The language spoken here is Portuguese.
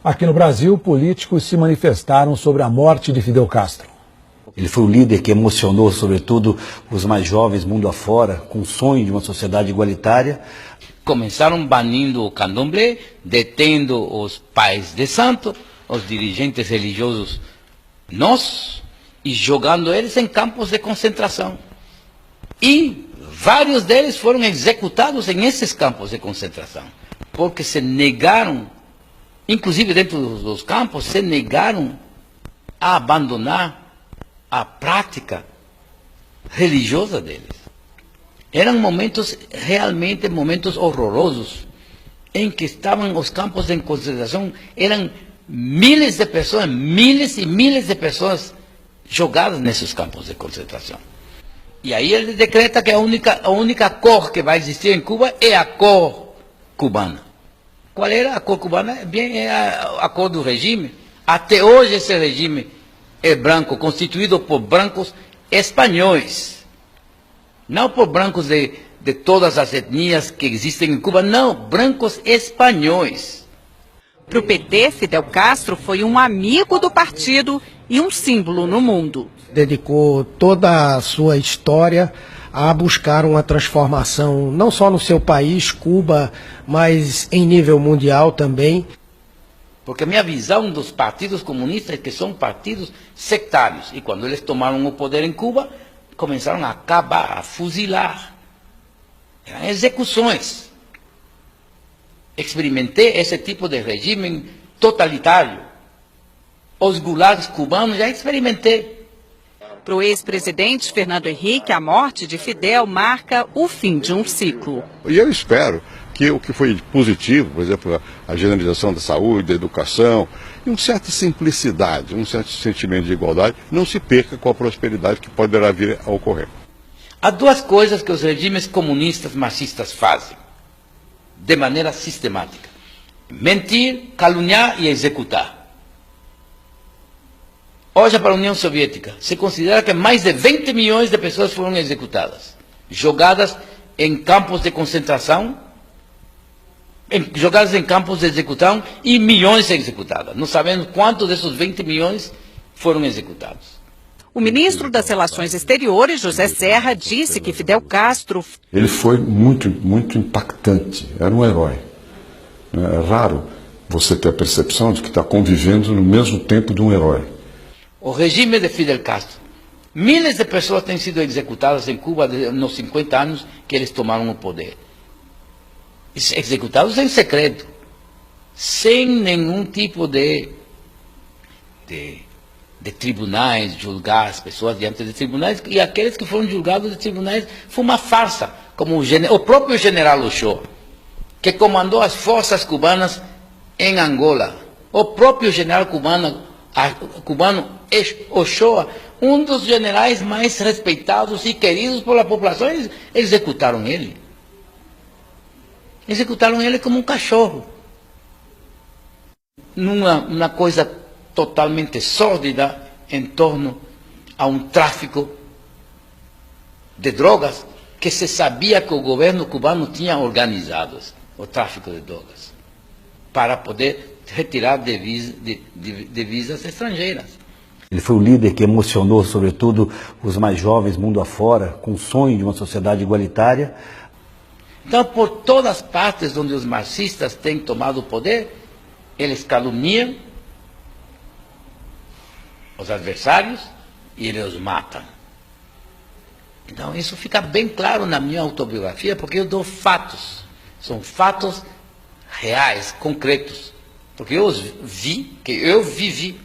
Aqui no Brasil, políticos se manifestaram sobre a morte de Fidel Castro. Ele foi o líder que emocionou, sobretudo, os mais jovens mundo afora, com o sonho de uma sociedade igualitária. Começaram banindo o candomblé, detendo os pais de santo, os dirigentes religiosos nossos, e jogando eles em campos de concentração. E vários deles foram executados em esses campos de concentração, porque se negaram, inclusive dentro dos campos, se negaram a abandonar a prática religiosa deles. Eram momentos, realmente momentos horrorosos, em que estavam os campos de concentração, eram milhares de pessoas, milhares e milhares de pessoas jogadas nesses campos de concentração. E aí ele decreta que a única cor que vai existir em Cuba é a cor cubana. Qual era a cor cubana? Bem, é a cor do regime. Até hoje esse regime é branco, constituído por brancos espanhóis. Não por brancos de todas as etnias que existem em Cuba, não, brancos espanhóis. Para o PT, Fidel Castro foi um amigo do partido e um símbolo no mundo. Dedicou toda a sua história a buscar uma transformação, não só no seu país, Cuba, mas em nível mundial também. Porque a minha visão dos partidos comunistas é que são partidos sectários. E quando eles tomaram o poder em Cuba, começaram a acabar, a fuzilar. Eram execuções. Experimentei esse tipo de regime totalitário. Os gulags cubanos já experimentei. Para o ex-presidente Fernando Henrique, a morte de Fidel marca o fim de um ciclo. E eu espero que o que foi positivo, por exemplo, a generalização da saúde, da educação, e uma certa simplicidade, um certo sentimento de igualdade, não se perca com a prosperidade que poderá vir a ocorrer. Há duas coisas que os regimes comunistas marxistas fazem, de maneira sistemática: mentir, caluniar e executar. Hoje, para a União Soviética, se considera que mais de 20 milhões de pessoas foram executadas, jogadas em campos de concentração, jogadas em campos de execução, e milhões executadas. Não sabemos quantos desses 20 milhões foram executados. O ministro das Relações Exteriores, José Serra, disse que Fidel Castro... Ele foi muito impactante, era um herói. É raro você ter a percepção de que está convivendo no mesmo tempo de um herói. O regime de Fidel Castro, milhares de pessoas têm sido executadas em Cuba nos 50 anos que eles tomaram o poder. Executados em secreto, sem nenhum tipo de tribunais, julgar as pessoas diante de tribunais, e aqueles que foram julgados de tribunais foi uma farsa, como o próprio general Ochoa, que comandou as forças cubanas em Angola. O próprio general cubano Ochoa, um dos generais mais respeitados e queridos pela população, eles executaram ele. Executaram ele como um cachorro. Numa coisa totalmente sórdida em torno a um tráfico de drogas que se sabia que o governo cubano tinha organizado, o tráfico de drogas, para poder retirar divisas estrangeiras. Ele foi o líder que emocionou, sobretudo, os mais jovens mundo afora, com o sonho de uma sociedade igualitária. Então, por todas as partes onde os marxistas têm tomado o poder, eles caluniam os adversários e eles os matam. Então, isso fica bem claro na minha autobiografia, porque eu dou fatos. São fatos reais, concretos. Porque eu vivi